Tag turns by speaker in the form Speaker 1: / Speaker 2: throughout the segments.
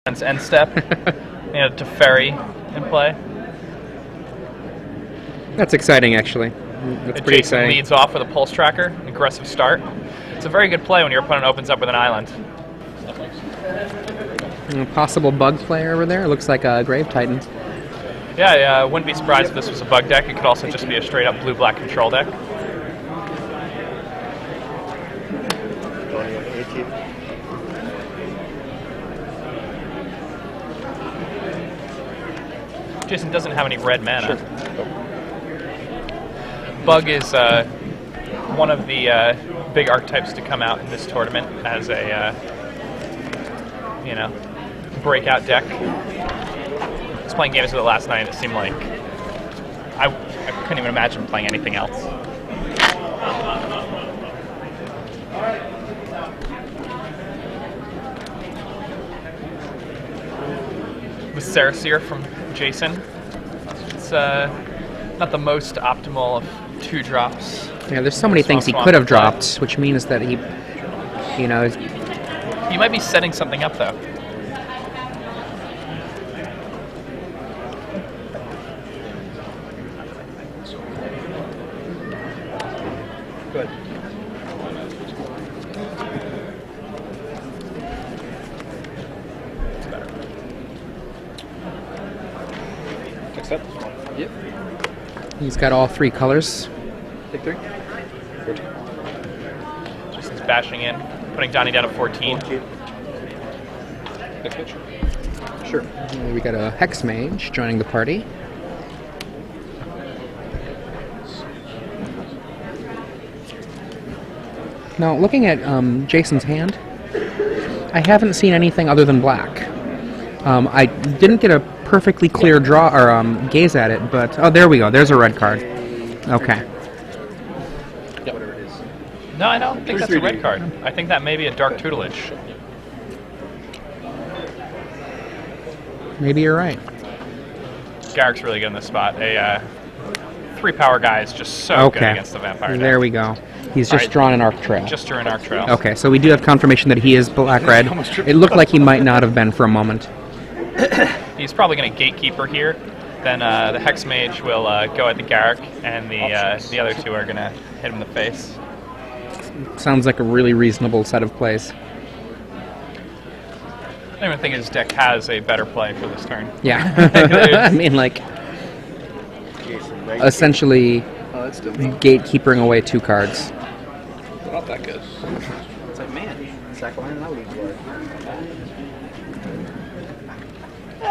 Speaker 1: end step, to ferry in play.
Speaker 2: That's exciting, actually. That's pretty
Speaker 1: Jason
Speaker 2: exciting.
Speaker 1: leads off with a pulse tracker, aggressive start. It's a very good play when your opponent opens up with an island.
Speaker 2: A possible bug player over there. It looks like a Grave Titan.
Speaker 1: Yeah, I wouldn't be surprised if this was a bug deck. It could also just be a straight-up blue-black control deck.
Speaker 3: Donnie on 18.
Speaker 1: Jason doesn't have any red mana.
Speaker 3: Sure.
Speaker 1: Bug is one of the big archetypes to come out in this tournament as a, breakout deck. I was playing games with it last night and it seemed like I couldn't even imagine playing anything else. The Saraseer from Jason. It's not the most optimal of 2-drops.
Speaker 2: Yeah, there's so many things he could have dropped, which means that he
Speaker 1: might be setting something up, though.
Speaker 3: Good.
Speaker 1: It's better.
Speaker 3: Accept. Yep.
Speaker 2: He's got all 3 colors.
Speaker 3: Take 3. 14.
Speaker 1: Jason's bashing in, putting Donnie down to 14.
Speaker 3: Next pitch. Sure.
Speaker 2: We got a Hex Mage joining the party. Now, looking at Jason's hand, I haven't seen anything other than black. I didn't get a perfectly clear draw or gaze at it, but oh, there we go. There's a red card. Okay.
Speaker 3: Yep. Whatever it is.
Speaker 1: No, I don't think that's a red card. I think that may be a dark tutelage.
Speaker 2: Maybe you're right.
Speaker 1: Garrick's really good in this spot. A 3-power guy is just so good against the vampire deck.
Speaker 2: There we go. He's just drawn an Arc Trail.
Speaker 1: Just drew an Arc Trail.
Speaker 2: Okay, so we do have confirmation that he is black-red. It looked like he might not have been for a moment.
Speaker 1: He's probably going to Gatekeeper here. Then the Hex Mage will go at the Garrick, and the other 2 are going to hit him in the face.
Speaker 2: Sounds like a really reasonable set of plays.
Speaker 1: I don't even think his deck has a better play for this turn.
Speaker 2: Yeah. I mean, like, essentially gatekeepering away 2 cards.
Speaker 3: Not that good. It's like, man, sack line and I'll leave board.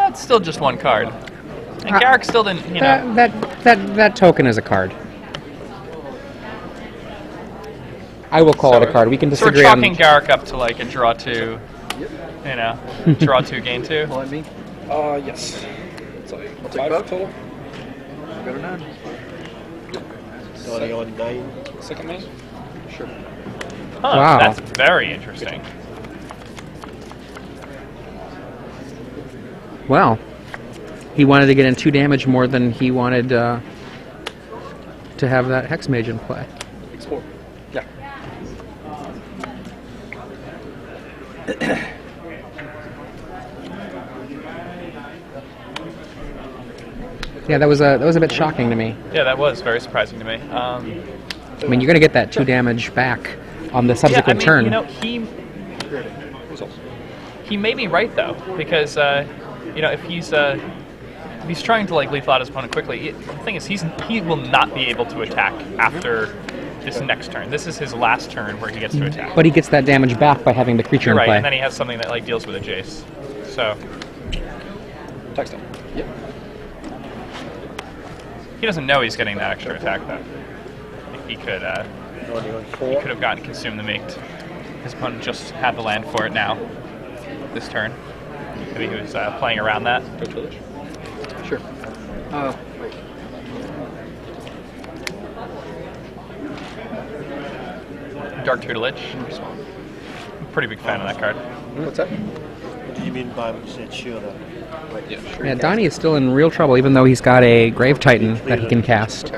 Speaker 1: It's still just 1 card. And Garrick still didn't,
Speaker 2: That token is a card. I will call it a card. We can disagree
Speaker 1: so we're
Speaker 2: on...
Speaker 1: chalking Garrick up to like a draw 2, draw 2, gain 2.
Speaker 3: Will it be? Yes. So I'll take 5 total. Go to 9. Donnie on 9. Second main? Sure.
Speaker 1: Huh,
Speaker 2: Wow.
Speaker 1: That's very interesting.
Speaker 2: Well, he wanted to get in 2 damage more than he wanted to have that Hex Mage in play.
Speaker 3: Explore. Yeah.
Speaker 2: Yeah, that was a bit shocking to me.
Speaker 1: Yeah, that was very surprising to me.
Speaker 2: I mean, you're going to get that 2 damage back on the subsequent turn.
Speaker 1: He may be right though, because if he's trying to like lethal out his opponent quickly, the thing is he will not be able to attack after this next turn. This is his last turn where he gets to attack.
Speaker 2: But he gets that damage back by having the creature in
Speaker 1: right,
Speaker 2: play.
Speaker 1: and then he has something that like deals with a Jace. So
Speaker 3: Text him. Yep.
Speaker 1: he doesn't know he's getting that extra attack though. He could have gotten Consume the Mate. His opponent just had the land for it now. This turn. Maybe he was playing around that.
Speaker 3: Sure. Wait.
Speaker 1: Dark Tutelage. Pretty big fan of that card.
Speaker 3: What's that?
Speaker 4: What do you mean by when you said shield?
Speaker 3: Yeah, sure.
Speaker 2: Yeah, Donnie is still in real trouble, even though he's got a Grave Titan that he can cast.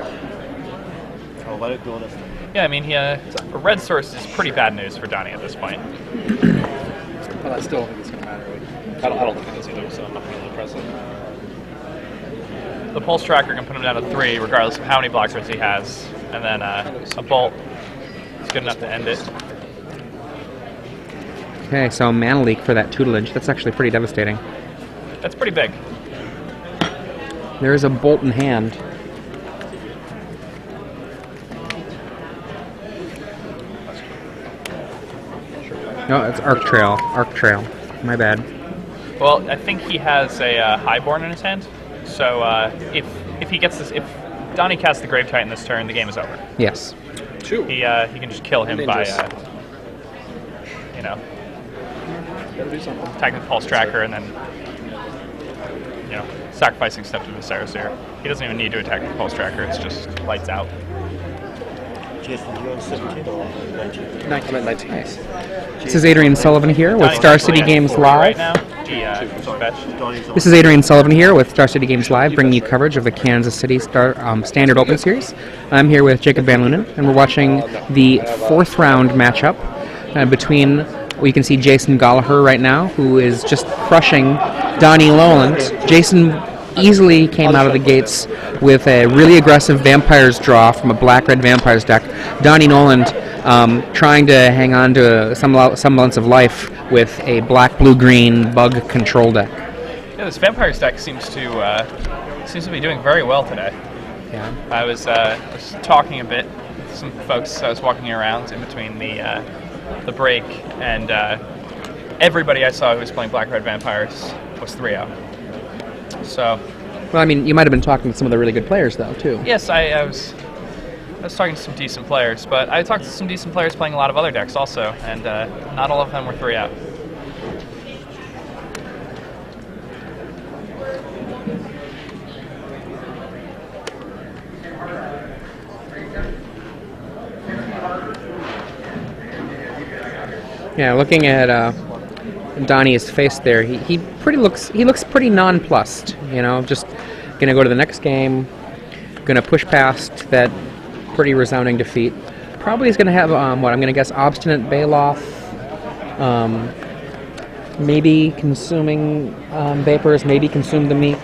Speaker 4: Oh, let it go.
Speaker 1: Yeah, I mean, a red source is pretty bad news for Donnie at this point.
Speaker 3: Well, I still think it's going to matter. don't think it is either, so I'm not really press it.
Speaker 1: The pulse tracker can put him down to 3, regardless of how many block threats he has, and then a bolt is good enough to end it.
Speaker 2: Okay, so mana leak for that tutelage. That's actually pretty devastating.
Speaker 1: That's pretty big.
Speaker 2: There is a bolt in hand. No, it's Arc Trail. Arc Trail. My bad.
Speaker 1: Well, I think he has a Highborn in his hand, so if he gets this, if Donnie casts the Grave Titan this turn, the game is over.
Speaker 2: Yes.
Speaker 3: Two.
Speaker 1: He can just kill him by, you know,
Speaker 3: Gotta do something.
Speaker 1: attacking the Pulse Tracker and then, you know, sacrificing stuff to Viserys here. He doesn't even need to attack the Pulse Tracker, it's just lights out.
Speaker 4: Jason, you on 17 or 19?
Speaker 3: I'm at 19.
Speaker 2: Nice. This is Adrian Sullivan here with
Speaker 1: Donnie's
Speaker 2: Star
Speaker 1: actually
Speaker 2: City
Speaker 1: at
Speaker 2: Games
Speaker 1: 40
Speaker 2: Live.
Speaker 1: right now. He fetched.
Speaker 4: Donnie's on
Speaker 2: This is Adrian Sullivan here with Star City Games Live, bringing you coverage of the Kansas City Standard Open Series. I'm here with Jacob Van Lunen, and we're watching the 4th round matchup between, well, you can see Jason Goliher right now, who is just crushing Donnie Noland. Jason easily came out of the gates with a really aggressive Vampires draw from a black-red Vampires deck. Donnie Noland trying to hang on to some semblance of life with a black-blue-green bug control deck.
Speaker 1: Yeah, this Vampires deck seems to be doing very well today.
Speaker 2: Yeah.
Speaker 1: I was talking a bit with some folks. I was walking around in between the break, and everybody I saw who was playing Black Red Vampires was 3-0. So,
Speaker 2: Well, I mean, you might have been talking to some of the really good players, though, too.
Speaker 1: yes, I was talking to some decent players, but I talked to some decent players playing a lot of other decks also, and not all of them were 3-0.
Speaker 2: Yeah, looking at Donnie's face there, he looks pretty nonplussed. You know, just gonna go to the next game, gonna push past that pretty resounding defeat. Probably is gonna have what I'm gonna guess Obstinate Baloth, maybe consuming Vapors, maybe Consume the Meek.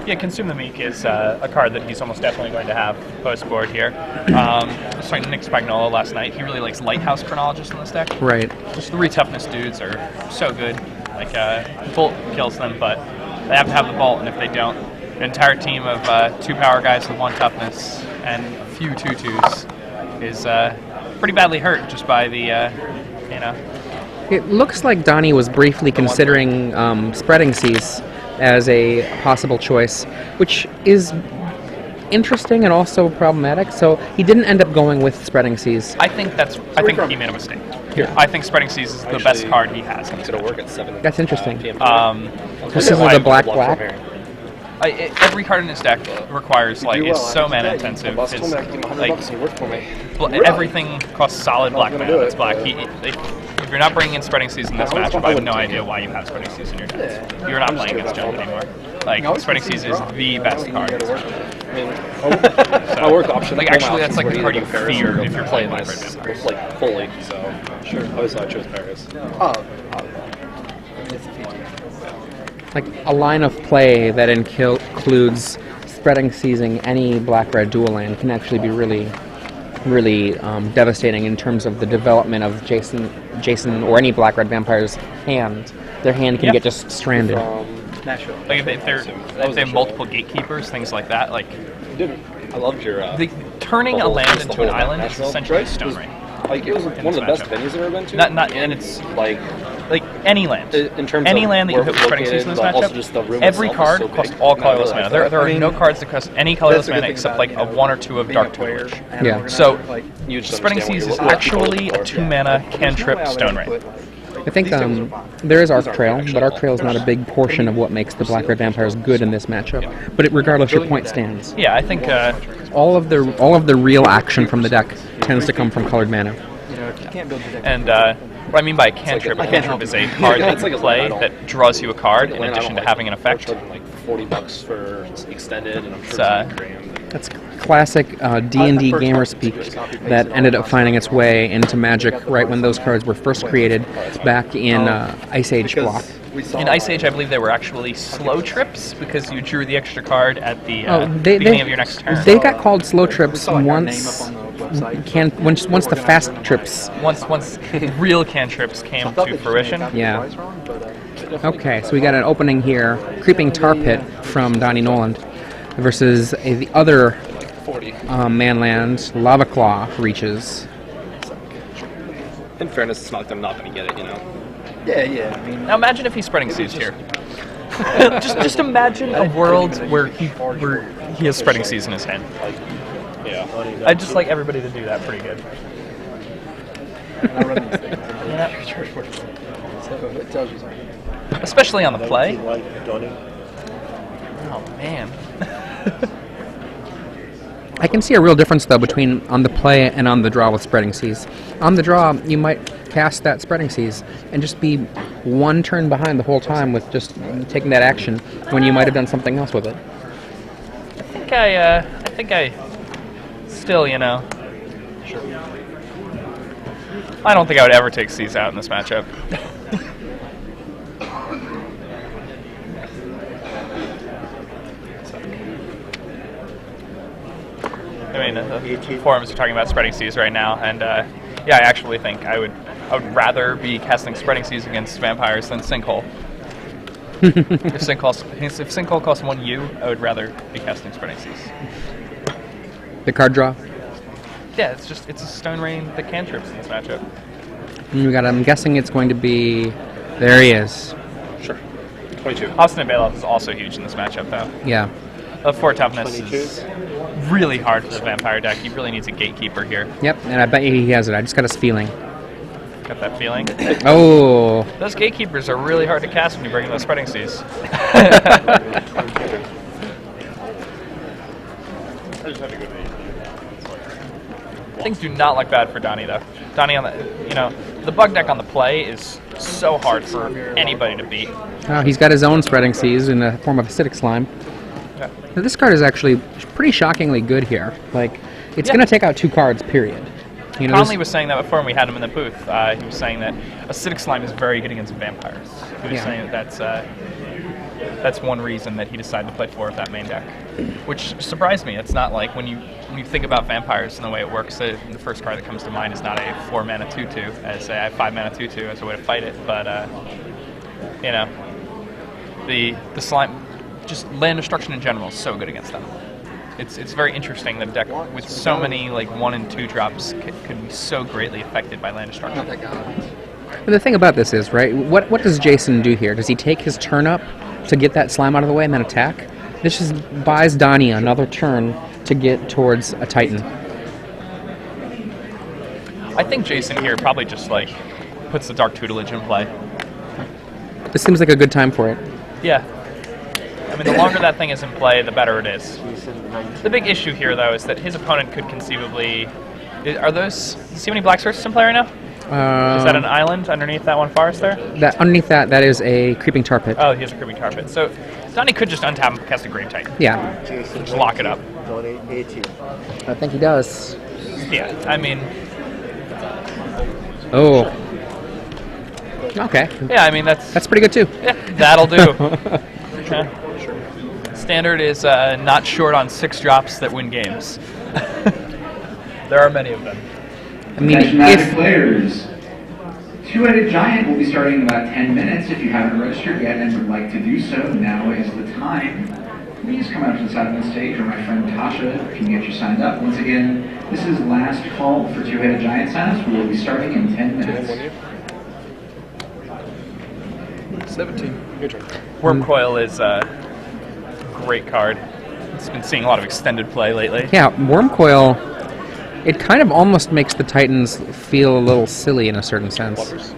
Speaker 1: Yeah, Consume the Meek is a card that he's almost definitely going to have post-board here. I was talking to Nick Spagnola last night. He really likes Lighthouse Chronologist in this deck.
Speaker 2: Right.
Speaker 1: Just 3 toughness dudes are so good. Like, Bolt kills them, but they have to have the Bolt, and if they don't, an entire team of 2 power guys with 1 toughness and a few 2/2s is pretty badly hurt just by the, you know...
Speaker 2: It looks like Donnie was briefly considering Spreading Seas as a possible choice, which is interesting and also problematic. So he didn't end up going with Spreading Seas.
Speaker 1: I think he made a mistake.
Speaker 2: Here.
Speaker 1: I think Spreading Seas is the best card he has.
Speaker 3: It's gonna work at 7.
Speaker 2: That's interesting.
Speaker 3: PM.
Speaker 2: This is the black.
Speaker 1: Every card in his deck requires, like, is so mana intensive.
Speaker 3: Bust
Speaker 1: His,
Speaker 3: told me I could give him $100
Speaker 1: like,
Speaker 3: and he worked for me.
Speaker 1: everything costs solid black
Speaker 3: gonna
Speaker 1: mana.
Speaker 3: do
Speaker 1: That's
Speaker 3: it.
Speaker 1: black. If you're not bringing in Spreading Seas in this matchup, I have no idea why you have Spreading Seas in your deck. You're not playing against Jump anymore. Like, Spreading Seas is the best card.
Speaker 3: I mean, my work option.
Speaker 1: Like, actually, that's like the card you fear if you're playing
Speaker 3: Black
Speaker 1: Black Red Vampires.
Speaker 3: like fully. So sure, obviously I chose Paris.
Speaker 2: Like a line of play that includes Spreading Seasing any black-red dual land can actually be really devastating in terms of the development of Jason or any black-red vampire's hand. Their hand can get just stranded.
Speaker 3: Nashville.
Speaker 1: Like, if they have multiple gatekeepers, things like that, like...
Speaker 3: Didn't. I loved your.
Speaker 1: Turning a land into an island is
Speaker 3: Nashville,
Speaker 1: essentially
Speaker 3: right?
Speaker 1: Stone Ring.
Speaker 3: Like it was one of the best venues I've ever been to.
Speaker 1: And it's
Speaker 3: like
Speaker 1: any land.
Speaker 3: in terms
Speaker 1: any
Speaker 3: of
Speaker 1: land that you
Speaker 3: where
Speaker 1: put
Speaker 3: it's
Speaker 1: Spreading
Speaker 3: located,
Speaker 1: Seas in this
Speaker 3: but also
Speaker 1: matchup,
Speaker 3: just the room
Speaker 1: every
Speaker 3: itself
Speaker 1: card
Speaker 3: is so
Speaker 1: costs
Speaker 3: big.
Speaker 1: all
Speaker 3: And I really
Speaker 1: colorless
Speaker 3: like
Speaker 1: mana.
Speaker 3: that.
Speaker 1: There are
Speaker 3: I mean,
Speaker 1: no cards that cost any colorless
Speaker 3: that's a good
Speaker 1: mana
Speaker 3: thing
Speaker 1: except
Speaker 3: about,
Speaker 1: like a 1 or 2 of Dark Tutelage.
Speaker 2: Yeah.
Speaker 1: So,
Speaker 3: you just
Speaker 1: Spreading
Speaker 3: understand
Speaker 1: Seas
Speaker 3: what
Speaker 1: is
Speaker 3: you're
Speaker 1: actually a 2 mana cantrip Stone Ring.
Speaker 2: I think there is Arc Trail, but Arc Trail is not a big portion of what makes the black-red vampires good in this matchup. But regardless, your point stands.
Speaker 1: Yeah, I think
Speaker 2: All of the real action from the deck tends to come from colored mana.
Speaker 1: and what I mean by cantrip, a cantrip is a card that you play that draws you a card in addition to having an effect.
Speaker 3: Like $40 for extended, and I'm sure
Speaker 1: It's,
Speaker 3: it's $1 grand.
Speaker 2: That's classic D&D gamer speak that ended up finding its way into Magic right when those cards were first created back in Ice Age block.
Speaker 1: In Ice Age, I believe they were actually slow trips because you drew the extra card at the
Speaker 2: They
Speaker 1: beginning of your next turn.
Speaker 2: They got called slow trips once the fast trips.
Speaker 1: Once real cantrips came to fruition.
Speaker 2: Yeah. Okay, so we got an opening here. Creeping Tar Pit from Donnie Noland versus the other
Speaker 3: 40.
Speaker 2: Manland Lava Claw reaches.
Speaker 3: In fairness, it's not like they're not going to get it, you know. Yeah. I mean,
Speaker 1: Now imagine if he's spreading seas here. just imagine a world where he has spreading seas in his hand.
Speaker 3: yeah.
Speaker 1: I'd just like everybody to do that pretty good.
Speaker 3: I run these things. So it tells you something.
Speaker 1: Especially on the play.
Speaker 4: Like Donnie.
Speaker 1: Oh man.
Speaker 2: I can see a real difference though between on the play and on the draw with Spreading Seas. On the draw, you might cast that Spreading Seas and just be one turn behind the whole time with just taking that action when you might have done something else with it.
Speaker 1: I think I still, you know.
Speaker 3: Sure.
Speaker 1: I don't think I would ever take Seas out in this matchup. I mean, the forums are talking about Spreading Seas right now, and yeah, I actually think I would rather be casting Spreading Seas against vampires than Sinkhole. if Sinkhole costs 1 U, I would rather be casting Spreading Seas.
Speaker 2: The card draw.
Speaker 1: Yeah, it's a Stone Rain the cantrips in this matchup.
Speaker 2: And we got. I'm guessing it's going to be. There he is.
Speaker 3: Sure. 22.
Speaker 1: Austin and Bailoff is also huge in this matchup, though.
Speaker 2: Yeah.
Speaker 1: 4 toughness
Speaker 4: 22.
Speaker 1: is really hard for the vampire deck. He really needs a gatekeeper here.
Speaker 2: Yep. And I bet you he has it. I just got his feeling.
Speaker 1: Got that feeling?
Speaker 2: Oh.
Speaker 1: Those gatekeepers are really hard to cast when you bring in those Spreading Seas. Things do not look bad for Donnie, though. Donnie on the bug deck on the play is so hard for anybody to beat.
Speaker 2: Oh, he's got his own Spreading Seas in the form of Acidic Slime.
Speaker 1: Yeah.
Speaker 2: Now, this card is actually pretty shockingly good here. Like, it's going to take out 2 cards, period. You know,
Speaker 1: Conley was saying that before when we had him in the booth. He was saying that Acidic Slime is very good against vampires. He was saying that's one reason that he decided to play 4 of that main deck, which surprised me. It's not like when you think about vampires and the way it works, the first card that comes to mind is not a 4 mana 2/2 as a 5 mana 2/2 as a way to fight it, but you know, the slime, just land destruction in general is so good against them. It's very interesting that a deck with so many like 1 and 2 drops could be so greatly affected by land destruction.
Speaker 2: But the thing about this is, right, what does Jason do here? Does he take his turn up to get that slime out of the way and then attack? This just buys Donnie another turn to get towards a Titan.
Speaker 1: I think Jason here probably just like puts the Dark Tutelage in play.
Speaker 2: This seems like a good time for it.
Speaker 1: Yeah. I mean, the longer that thing is in play, the better it is. The big issue here, though, is that his opponent could conceivably... Are those... Do you see how many black sources in play right now? Is that an island underneath that one forest there?
Speaker 2: Underneath that is a Creeping Tar Pit.
Speaker 1: Oh, he has a Creeping Tar Pit. So, Donnie could just untap and cast a Grave Titan.
Speaker 2: Yeah.
Speaker 1: Just lock it up.
Speaker 4: Donnie 18.
Speaker 2: I think he does.
Speaker 1: Yeah, I mean...
Speaker 2: Oh. Okay.
Speaker 1: Yeah, I mean, that's
Speaker 2: pretty good, too.
Speaker 1: Yeah, that'll do. Okay. Standard is not short on 6 drops that win games. There are many of them.
Speaker 2: I mean,
Speaker 5: Magic players, Two-Headed Giant will be starting in about 10 minutes. If you haven't registered yet and would like to do so, now is the time. Please come out to the side of the stage, or my friend Tasha can get you signed up. Once again, this is last call for Two-Headed Giant signups. We will be starting in 10 minutes.
Speaker 3: 17. Your turn.
Speaker 1: Wormcoil is a great card. It's been seeing a lot of extended play lately.
Speaker 2: yeah, Wormcoil, it kind of almost makes the Titans feel a little silly in a certain sense.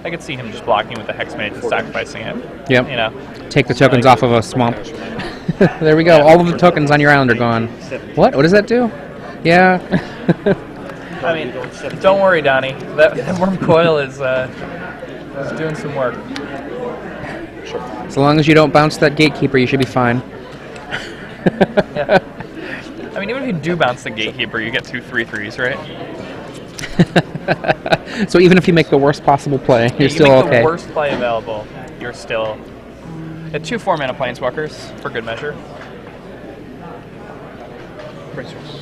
Speaker 1: I could see him just blocking with the Hex Mage and sacrificing it.
Speaker 2: Yep.
Speaker 1: You know.
Speaker 2: Take the tokens off of a swamp. There we go. All of the tokens on your island are gone. What? What does that do? Yeah.
Speaker 1: I mean, don't worry, Donnie. That Wormcoil is doing some work.
Speaker 2: So long as you don't bounce that Gatekeeper, you should be fine.
Speaker 1: Yeah. I mean, even if you do bounce the Gatekeeper, you get 2 3/3s, right?
Speaker 2: So even if you make the worst possible play, you're
Speaker 1: You
Speaker 2: still
Speaker 1: make
Speaker 2: okay.
Speaker 1: the worst play available, you're still... At 2 4-mana Planeswalkers, for good measure.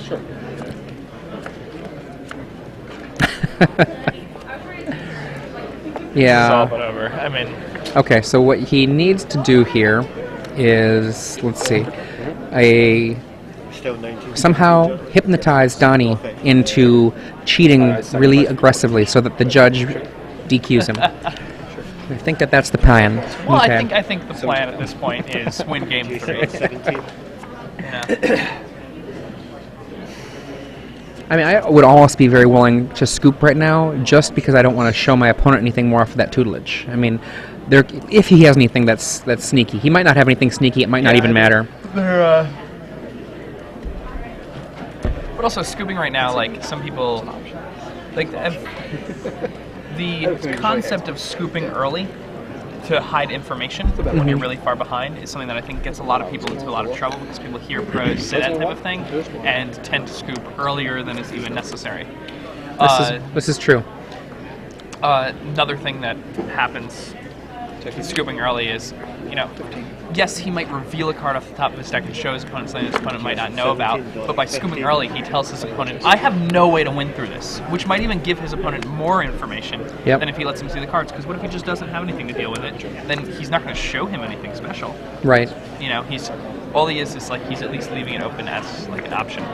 Speaker 3: Sure.
Speaker 2: Yeah.
Speaker 1: Solve it over. I mean,
Speaker 2: Okay, so what he needs to do here is, let's see,
Speaker 4: Still 19.
Speaker 2: somehow hypnotize Donnie into cheating really aggressively so that the judge DQs him. I think that's the plan.
Speaker 1: well,
Speaker 2: Okay.
Speaker 1: I think the plan at this point is win game 3.
Speaker 4: 17.
Speaker 1: Yeah.
Speaker 2: I mean, I would almost be very willing to scoop right now, just because I don't want to show my opponent anything more off of that tutelage. I mean, if he has anything that's sneaky, he might not have anything sneaky. It might not even matter.
Speaker 1: But also scooping right now, like some people, like the concept of scooping early to hide information when you're really far behind is something that I think gets a lot of people into a lot of trouble because people hear pros say that type of thing and tend to scoop earlier than is even necessary.
Speaker 2: This is true.
Speaker 1: Another thing that happens with scooping early is, you know, yes, he might reveal a card off the top of his deck and show his opponent something his opponent might not know about, but by scooping early, he tells his opponent, I have no way to win through this, which might even give his opponent more information than if he lets him see the cards, because what if he just doesn't have anything to deal with it? Then he's not going to show him anything special.
Speaker 2: Right.
Speaker 1: You know, all he is like, he's at least leaving it open as, like, an option.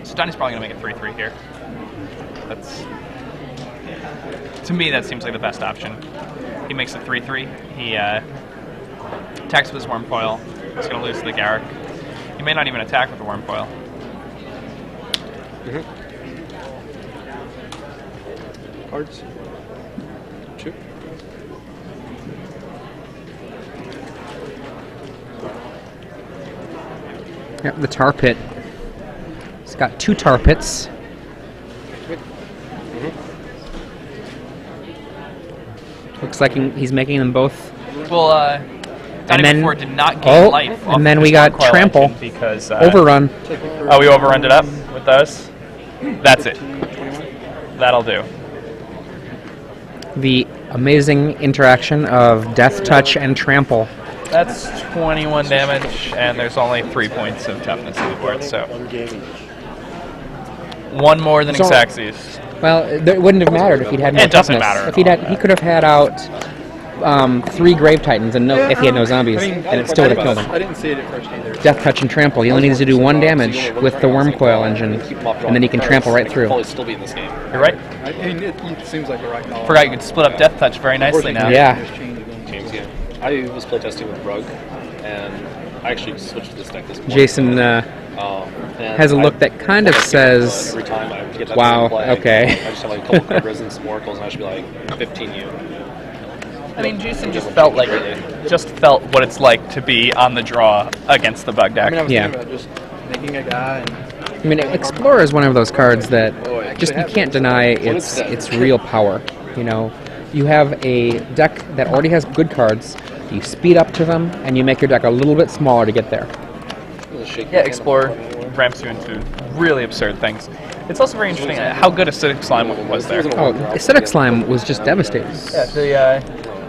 Speaker 1: So Donnie's probably going to make a 3/3 here. To me, that seems like the best option. He makes a 3/3. He attacks with his Wormcoil. He's going to lose to the Garrick. He may not even attack with the Wormcoil.
Speaker 3: Cards. 2.
Speaker 2: Yep, the tar pit. He's got 2 tar pits. Looks like he's making them both.
Speaker 1: Well, Donnie
Speaker 2: then-
Speaker 1: before did not gain life.
Speaker 2: and
Speaker 1: off
Speaker 2: then
Speaker 1: of
Speaker 2: we
Speaker 1: his
Speaker 2: got
Speaker 1: Wormcoil
Speaker 2: Trample.
Speaker 1: engine because
Speaker 2: Overrun.
Speaker 1: Oh, we overrun it up with those. That's it. That'll do.
Speaker 2: The amazing interaction of Death Touch and Trample.
Speaker 1: That's 21 damage, and there's only 3 points of toughness on the board, so
Speaker 4: 1 game each.
Speaker 1: one more than Xaxes.
Speaker 2: Well, it wouldn't have mattered if he'd had more
Speaker 1: It doesn't
Speaker 2: toughness.
Speaker 1: matter
Speaker 2: If he could have had out 3 Grave Titans and if he had no zombies, and it still would have killed him.
Speaker 3: I didn't see it at first either.
Speaker 2: Death Touch and Trample. He only needs to do 1 damage with the Wormcoil engine, and then he can trample right through.
Speaker 6: Probably still be in this game.
Speaker 1: You're right.
Speaker 3: I mean, it seems like the right call.
Speaker 1: Forgot you could split up Death Touch very nicely now.
Speaker 2: Yeah.
Speaker 6: James game. I was playtesting with Rug, and I actually switched to this deck this morning.
Speaker 2: Jason
Speaker 6: and
Speaker 2: has a look that kind of
Speaker 6: I
Speaker 2: says,
Speaker 6: every time I get that
Speaker 2: wow,
Speaker 6: play,
Speaker 2: okay.
Speaker 6: I just have like a couple card resins, some oracles, and I should be like 15U.
Speaker 1: I mean, Jason just felt what it's like to be on the draw against the bug deck.
Speaker 3: I mean, I was
Speaker 2: Yeah.
Speaker 3: thinking about just making a guy and
Speaker 2: I mean, Explorer is one of those cards that just you can't deny its real power. You know, you have a deck that already has good cards, you speed up to them, and you make your deck a little bit smaller to get there.
Speaker 1: Yeah, Explorer ramps you into really absurd things. It's also very interesting how good Acidic Slime was there.
Speaker 2: Oh, Acidic Slime was just devastating.
Speaker 1: Yeah,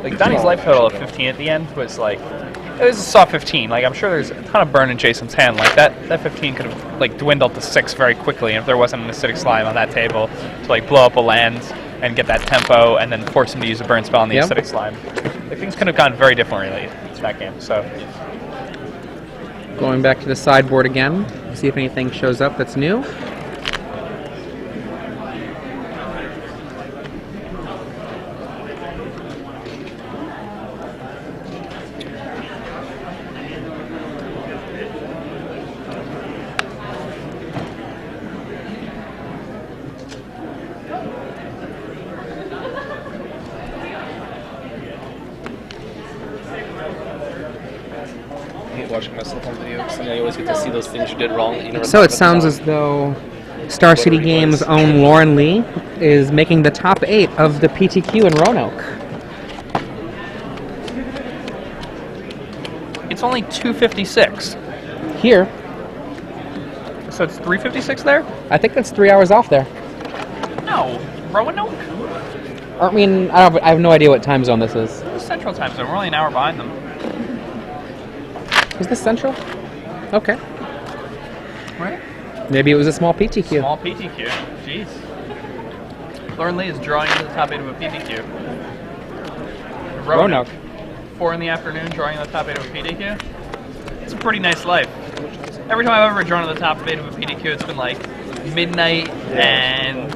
Speaker 1: like Donnie's life total of 15 at the end was like, it was a soft 15. Like, I'm sure there's a ton of burn in Jason's hand. Like that 15 could have like dwindled to 6 very quickly, and if there wasn't an Acidic Slime on that table to like blow up a land and get that tempo, and then force him to use a burn spell on the Acidic Slime, like things could have gone very differently in that game. So.
Speaker 2: Going back to the sideboard again, see if anything shows up that's new.
Speaker 6: I hate watching myself on video because then I always get to see those things you did wrong that you never
Speaker 2: So
Speaker 6: thought
Speaker 2: it
Speaker 6: about
Speaker 2: sounds
Speaker 6: the
Speaker 2: as though Star City Games' own Lauren Lee is making the top 8 of the PTQ in Roanoke.
Speaker 1: It's only 2:56.
Speaker 2: Here,
Speaker 1: So it's 3:56 there?
Speaker 2: I think that's 3 hours off there.
Speaker 1: No, Roanoke.
Speaker 2: I mean, I have no idea what time zone this is.
Speaker 1: It's Central Time Zone. We're only an hour behind them.
Speaker 2: Is this Central? Okay.
Speaker 1: Right.
Speaker 2: Maybe it was a small PTQ.
Speaker 1: Small PTQ. Jeez. Lauren Lee is drawing into the top 8 of a PTQ.
Speaker 2: Roanoke.
Speaker 1: 4 in the afternoon, drawing in the top 8 of a PTQ. It's a pretty nice life. Every time I've ever drawn in the top 8 of a PTQ, it's been like midnight, and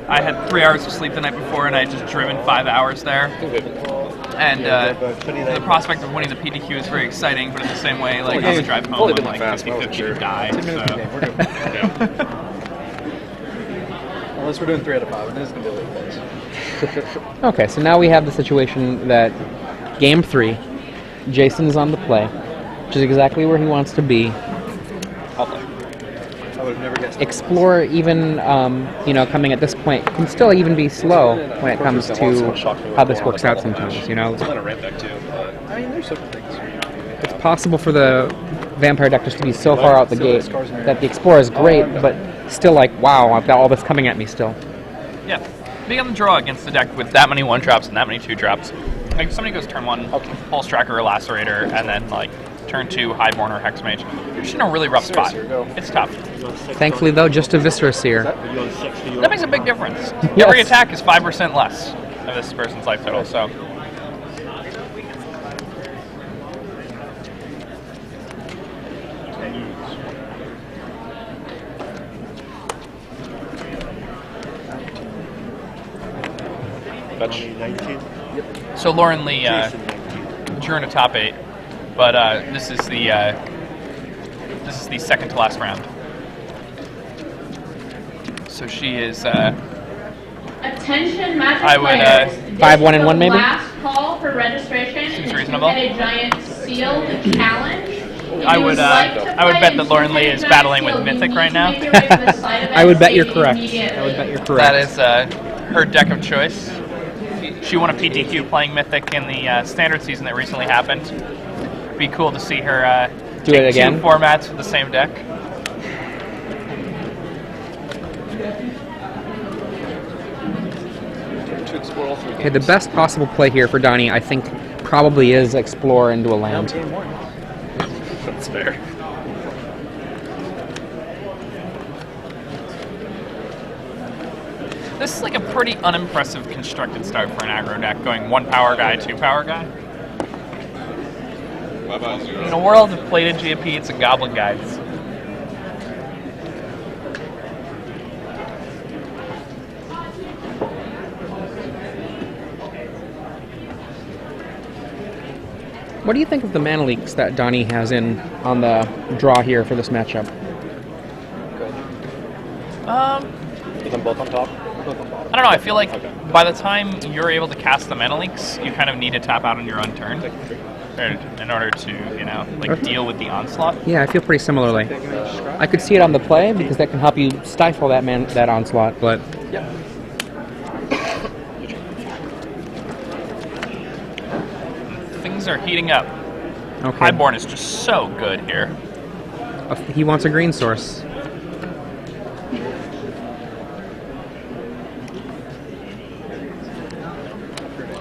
Speaker 1: I had 3 hours of sleep the night before, and I had just driven 5 hours there. And the prospect of winning the PTQ is very exciting, but in the same way, like on the drive home, I'm like 50-50 to die. So.
Speaker 3: Unless we're doing 3 out of 5, and this is going to be a little close.
Speaker 2: Okay, so now we have the situation that Game 3, Jason's on the play, which is exactly where he wants to be.
Speaker 3: I'll play. I would have never guessed.
Speaker 2: Explore, even, coming at this point, can still even be slow when it comes to how this works out sometimes,
Speaker 6: It's on a ramp deck too, but
Speaker 3: I mean, there's certain things.
Speaker 2: It's possible for the Vampire deck just to be so far out the gate that the Explorer is great, but still like, wow, I've got all this coming at me still.
Speaker 1: Yeah. Being on the draw against the deck with that many 1-drops and that many 2-drops. Like, if somebody goes turn 1, Pulse Tracker or Lacerator, and then, like, turn 2, Highborn or Hexmage, you're just in a really rough spot. It's tough.
Speaker 2: Thankfully, though, just a Viscera Seer.
Speaker 1: That makes a big difference.
Speaker 2: Yes.
Speaker 1: Every attack is 5% less of this person's life total, so.
Speaker 6: fetch.
Speaker 4: 19.
Speaker 1: So Lauren Lee drew in a top 8, but this is the second to last round. So she is.
Speaker 7: Attention, Magic
Speaker 1: I would,
Speaker 7: players.
Speaker 2: 5, 1, and 1 maybe?
Speaker 7: Last call for registration.
Speaker 1: Seems
Speaker 7: is
Speaker 1: reasonable.
Speaker 7: To get a giant seal, the challenge. If
Speaker 1: I
Speaker 7: you
Speaker 1: would
Speaker 7: like to
Speaker 1: I would
Speaker 7: play
Speaker 1: bet that
Speaker 7: and
Speaker 1: Lauren
Speaker 7: get
Speaker 1: Lee
Speaker 7: a
Speaker 1: is
Speaker 7: giant
Speaker 1: battling with
Speaker 7: seal, you
Speaker 1: Mythic
Speaker 7: need
Speaker 1: right
Speaker 7: to
Speaker 1: now.
Speaker 7: make your way to the side of
Speaker 2: I would bet you're
Speaker 7: MC
Speaker 2: correct.
Speaker 7: immediately.
Speaker 2: I would bet you're correct.
Speaker 1: That is her deck of choice. She won a PTQ playing Mythic in the standard season that recently happened. Be cool to see her
Speaker 2: Do
Speaker 1: take
Speaker 2: it again?
Speaker 1: 2 formats with the same deck.
Speaker 6: To explore all 3 games.
Speaker 2: Okay, the best possible play here for Donnie, I think, probably is Explore into a land.
Speaker 3: Game 1.
Speaker 6: That's fair.
Speaker 1: This is like a pretty unimpressive constructed start for an aggro deck, going 1 power guy, 2 power guy. In a world of plated GP, it's a goblin guides.
Speaker 2: What do you think of the mana leaks that Donnie has in on the draw here for this matchup?
Speaker 6: Put them both on top.
Speaker 1: I don't know, I feel like by the time you're able to cast the mana leaks, you kind of need to tap out on your own turn in order to, deal with the onslaught.
Speaker 2: Yeah, I feel pretty similarly. I could see it on the play because that can help you stifle that onslaught, but
Speaker 1: Things are heating up.
Speaker 2: okay.
Speaker 1: Highborn is just so good here.
Speaker 2: He wants a green source.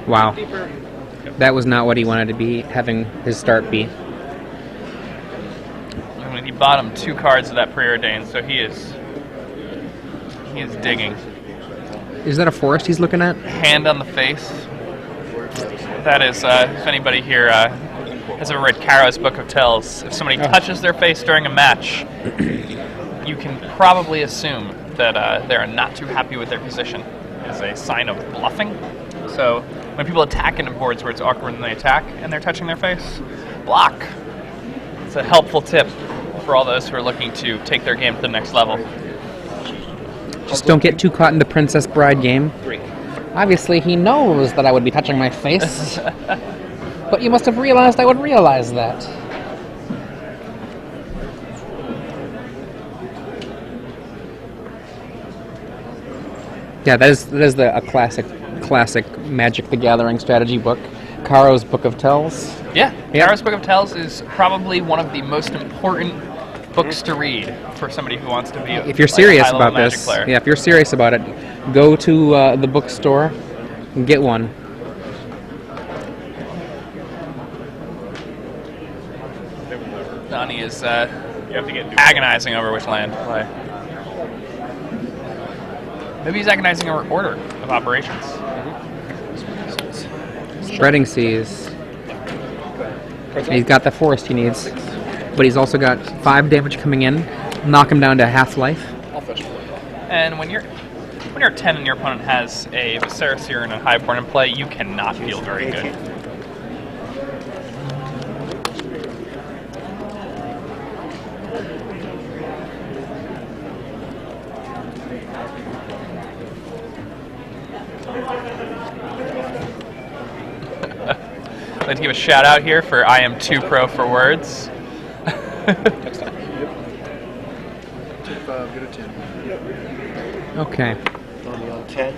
Speaker 2: Wow. That was not what he wanted to be having his start be.
Speaker 1: I mean, he bought him 2 cards of that preordained, so he is digging.
Speaker 2: Is that a forest he's looking at?
Speaker 1: Hand on the face. That is, if anybody here has ever read Caro's Book of Tells, if somebody touches their face during a match, you can probably assume that they are not too happy with their position as a sign of bluffing. So when people attack into boards where it's awkward when they attack and they're touching their face, block. It's a helpful tip for all those who are looking to take their game to the next level.
Speaker 2: Just don't get too caught in the Princess Bride game.
Speaker 6: 3.
Speaker 2: Obviously, he knows that I would be touching my face. But you must have realized I would realize that. Yeah, that is a classic Magic the Gathering strategy book. Caro's Book of Tells.
Speaker 1: Yeah,
Speaker 2: Yep.
Speaker 1: Kara's Book of Tells is probably one of the most important books to read for somebody who wants to be
Speaker 2: If you're
Speaker 1: like,
Speaker 2: serious
Speaker 1: a high-level
Speaker 2: about
Speaker 1: Magic
Speaker 2: this,
Speaker 1: player.
Speaker 2: yeah, if you're serious about it, go to the bookstore and get one.
Speaker 1: Donnie is agonizing over which land to play. Maybe he's agonizing over order of operations.
Speaker 2: Spreading Seas. He's got the forest he needs, but he's also got 5 damage coming in, knock him down to half life.
Speaker 3: I'll fetch 4.
Speaker 1: And when you're 10 and your opponent has a Viscera Seer and a Highborn in play, you cannot feel very good. I'd like to give a shout out here for I am too pro for words.
Speaker 3: Next time. Yep. Take 5, go to 10.
Speaker 2: Okay.
Speaker 4: Donnie on 10.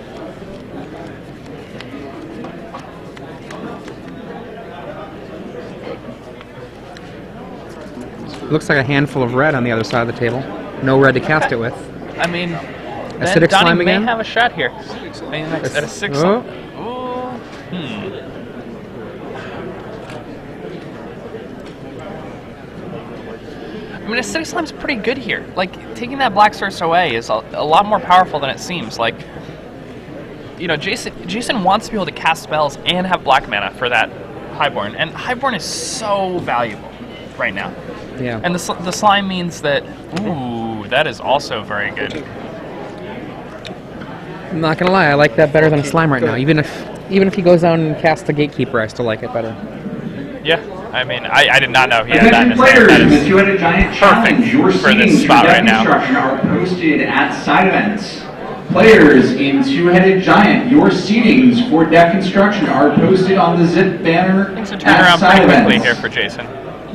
Speaker 2: Looks like a handful of red on the other side of the table. No red to cast it with.
Speaker 1: I mean,
Speaker 2: Acidic
Speaker 1: then Donnie
Speaker 2: slime
Speaker 1: may
Speaker 2: again?
Speaker 1: have a shot here. I mean, at a 6.
Speaker 2: Oh.
Speaker 1: Ooh. I mean, Acidic Slime's pretty good here. Like, taking that Black Source away is a lot more powerful than it seems. Like, you know, Jason wants to be able to cast spells and have black mana for that Highborn, and Highborn is so valuable right now.
Speaker 2: Yeah.
Speaker 1: And the slime means that, ooh, that is also very good.
Speaker 2: I'm not gonna lie, I like that better than a slime right now. Even if he goes down and casts the Gatekeeper, I still like it better.
Speaker 1: Yeah, I mean, I did not know he had that in
Speaker 5: Attention
Speaker 1: his hand.
Speaker 5: players,
Speaker 1: That
Speaker 5: in the
Speaker 1: is
Speaker 5: two-headed giant challenge, your
Speaker 1: for this
Speaker 5: seedings for
Speaker 1: spot
Speaker 5: deck
Speaker 1: right now.
Speaker 5: construction are posted at side events. Players in two-headed giant, your seedings for deck construction are posted on the zip banner
Speaker 1: Things are
Speaker 5: at
Speaker 1: turning around
Speaker 5: side
Speaker 1: pretty quickly
Speaker 5: events.
Speaker 1: here for Jason.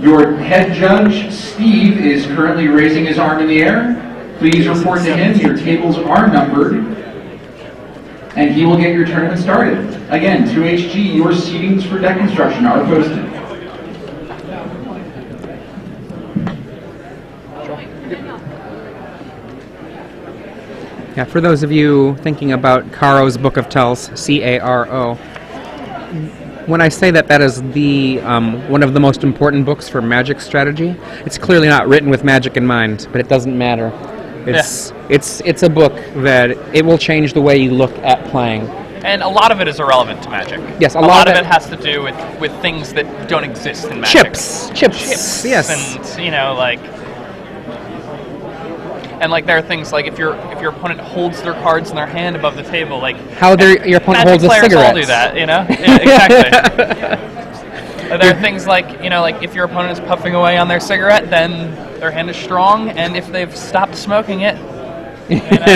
Speaker 5: Your head judge, Steve, is currently raising his arm in the air. Please report to him. Your tables are numbered, and he will get your tournament started. Again, 2HG, your seedings for deck construction are posted.
Speaker 2: Yeah, for those of you thinking about Caro's Book of Tells, C-A-R-O, when I say that is the one of the most important books for Magic strategy, it's clearly not written with Magic in mind, but it doesn't matter. It's a book that it will change the way you look at playing.
Speaker 1: And a lot of it is irrelevant to Magic.
Speaker 2: Yes,
Speaker 1: a lot of it has to do with things that don't exist in Magic.
Speaker 2: Chips, yes.
Speaker 1: And, you know, like... And like there are things like if your opponent holds their cards in their hand above the table, like
Speaker 2: how your opponent holds a
Speaker 1: Magic
Speaker 2: cigarette.
Speaker 1: players all do that, you know? Yeah, exactly. There are things like, you know, like if your opponent is puffing away on their cigarette, then their hand is strong, and if they've stopped smoking it, you know,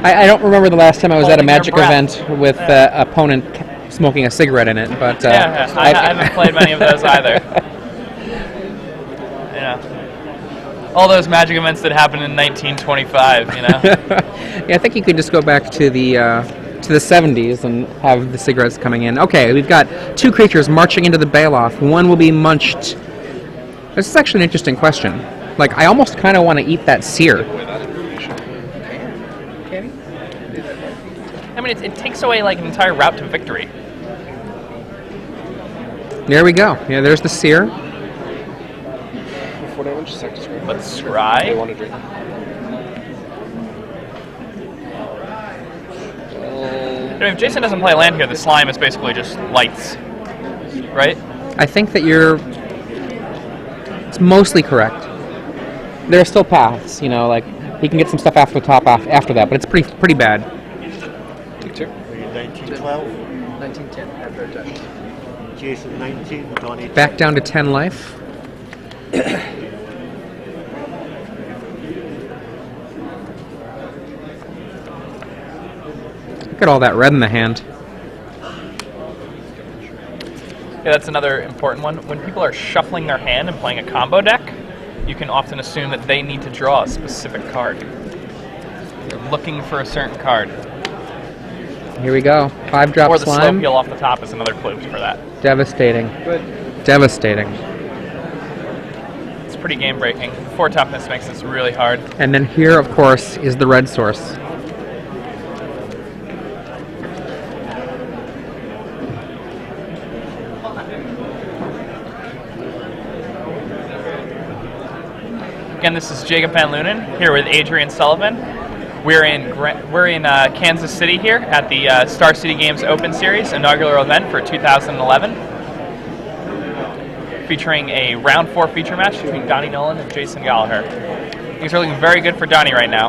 Speaker 2: I don't remember the last time I was at a
Speaker 1: Holding their
Speaker 2: Magic
Speaker 1: breath.
Speaker 2: event with opponent smoking a cigarette in it, but
Speaker 1: I haven't played many of those either. You know. All those Magic events that happened in 1925, you know.
Speaker 2: Yeah, I think you could just go back to the 70s and have the cigarettes coming in. Okay, we've got 2 creatures marching into the Bailoff. One will be munched. This is actually an interesting question. Like, I almost kind of want to eat that seer.
Speaker 1: I mean, it takes away like an entire route to victory.
Speaker 2: There we go. Yeah, there's the seer.
Speaker 3: 4 damage, second screen.
Speaker 1: Let's try.
Speaker 3: They want to drink.
Speaker 1: I mean, if Jason doesn't play land here, the slime is basically just lights, right?
Speaker 2: I think that it's mostly correct. There are still paths, you know, like he can get some stuff after the top after that, but it's pretty bad.
Speaker 3: Take 2.
Speaker 4: Are you 1912?
Speaker 3: 1910 after attack.
Speaker 4: Jason 19, Donnie 10.
Speaker 2: Back down to 10 life. Look at all that red in the hand.
Speaker 1: Yeah, that's another important one. When people are shuffling their hand and playing a combo deck, you can often assume that they need to draw a specific card. They're looking for a certain card.
Speaker 2: Here we go. 5-drop
Speaker 1: Or the slow
Speaker 2: slime.
Speaker 1: peel off the top is another clue for that.
Speaker 2: Devastating. Devastating.
Speaker 1: It's pretty game breaking. 4 toughness makes this really hard.
Speaker 2: And then here, of course, is the red source.
Speaker 1: Again, this is Jacob Van Lunen here with Adrian Sullivan. We're in Kansas City here at the Star City Games Open Series inaugural event for 2011, featuring a round 4 feature match between Donnie Noland and Jason Goliher. Things are looking very good for Donnie right now.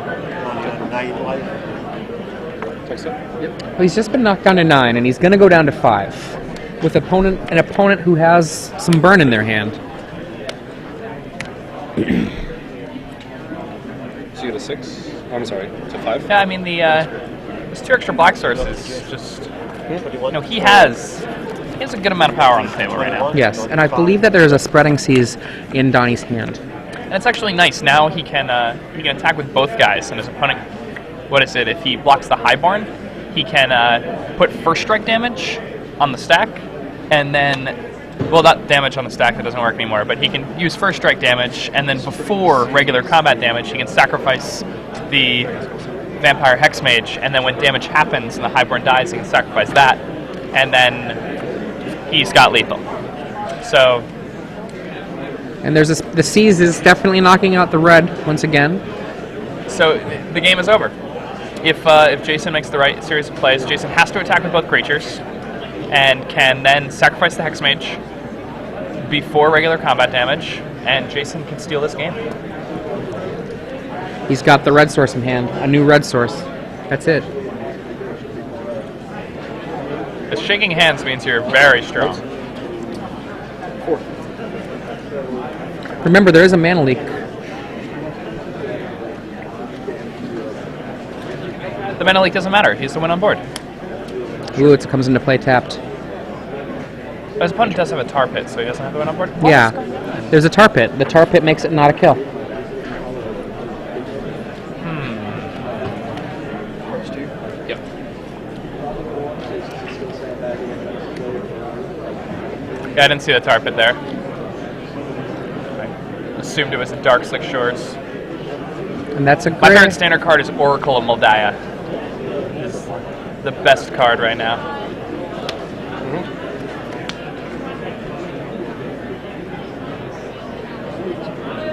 Speaker 2: Well, he's just been knocked down to 9, and he's going to go down to 5 with an opponent who has some burn in their hand.
Speaker 6: So you get a 6? Oh, I'm sorry, to 5?
Speaker 1: Yeah, I mean this 2 extra black sources just, he has a good amount of power on the table right now.
Speaker 2: Yes, and I believe that there is a spreading seas in Donnie's hand.
Speaker 1: And it's actually nice. Now he can attack with both guys, and his opponent, if he blocks the highborn, he can put first strike damage on the stack, and then, well, not damage on the stack, that doesn't work anymore, but he can use first strike damage, and then before regular combat damage, he can sacrifice the Vampire Hexmage, and then when damage happens and the highborn dies, he can sacrifice that, and then he's got lethal. So,
Speaker 2: and there's the seas is definitely knocking out the red once again.
Speaker 1: so the game is over. If Jason makes the right series of plays, Jason has to attack with both creatures, and can then sacrifice the Hexmage before regular combat damage, and Jason can steal this game.
Speaker 2: He's got the red source in hand, a new red source. That's it.
Speaker 1: The shaking hands means you're very strong.
Speaker 2: Remember, there is a mana leak.
Speaker 1: The mana leak doesn't matter. He's the one on board.
Speaker 2: Ooh, it comes into play tapped.
Speaker 1: But his opponent does have a tar pit, so he doesn't have the one on board.
Speaker 2: Yeah, there's a tar pit. The tar pit makes it not a kill.
Speaker 1: Yep. Yeah, I didn't see the tar pit there. I assumed it was a Dark Slick Shores.
Speaker 2: And that's a
Speaker 1: My
Speaker 2: great...
Speaker 1: current standard card is Oracle of Moldiah. It's the best card right now.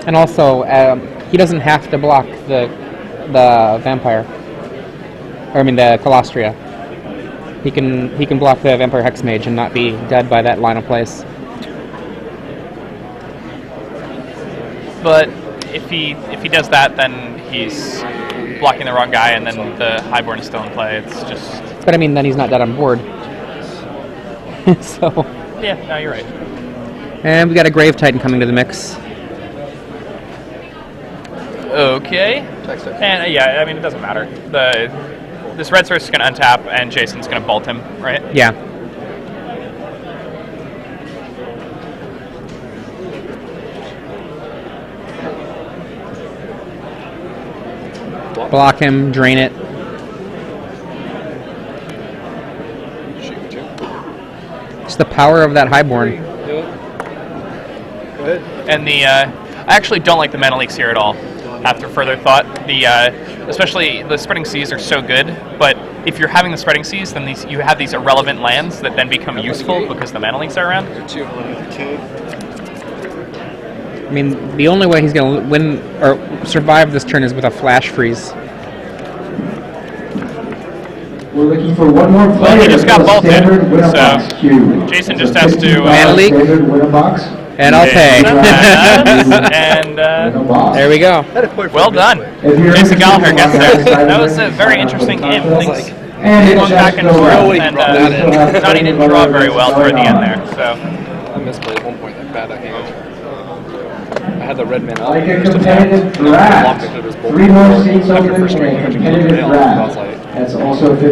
Speaker 2: And also, he doesn't have to block the vampire. Or I mean the Colostria. He can block the Vampire Hexmage and not be dead by that line of plays.
Speaker 1: But if he does that, then he's blocking the wrong guy, and then the highborn is still in play. It's just...
Speaker 2: But I mean, then he's not dead on board. So...
Speaker 1: Yeah, no, you're right.
Speaker 2: And we got a Grave Titan coming to the mix.
Speaker 1: Okay. And yeah, I mean, it doesn't matter. This red source is going to untap, and Jason's going to bolt him, right?
Speaker 2: Yeah. Block him, drain it. It's the power of that highborn.
Speaker 6: Go ahead.
Speaker 1: And I actually don't like the mana leaks here at all. After further thought, especially the spreading seas are so good, but if you're having the spreading seas, then you have these irrelevant lands that then become useful because the mana leaks are around.
Speaker 2: I mean, the only way he's going to win or survive this turn is with a flash freeze.
Speaker 5: We're looking for one more player.
Speaker 1: Well, he just got bolted,
Speaker 5: Standard winner
Speaker 1: so
Speaker 5: box queue.
Speaker 1: Jason just has to...
Speaker 2: Mana leak?
Speaker 5: Standard winner box.
Speaker 2: And I'll pay.
Speaker 1: And
Speaker 5: Winner box.
Speaker 2: There we go.
Speaker 1: well done.
Speaker 5: If you're
Speaker 1: Jason
Speaker 5: interested
Speaker 1: Goliher
Speaker 5: in
Speaker 1: gets there.
Speaker 5: watching
Speaker 1: That was a
Speaker 5: this
Speaker 1: very interesting game. Things
Speaker 5: And
Speaker 1: going back and forth, and Donnie didn't draw very well toward the end there. So
Speaker 6: I misplayed at one point, that bad hand. I had the red man up.
Speaker 5: Like a
Speaker 6: just attacked,
Speaker 5: competitive
Speaker 6: and then I blocked it,
Speaker 5: draft.
Speaker 6: it was bolt.
Speaker 5: 3 more seats
Speaker 6: After
Speaker 5: open
Speaker 6: first
Speaker 5: in
Speaker 6: string,
Speaker 5: a
Speaker 6: I was
Speaker 5: competitive
Speaker 6: like,
Speaker 5: draft. That's also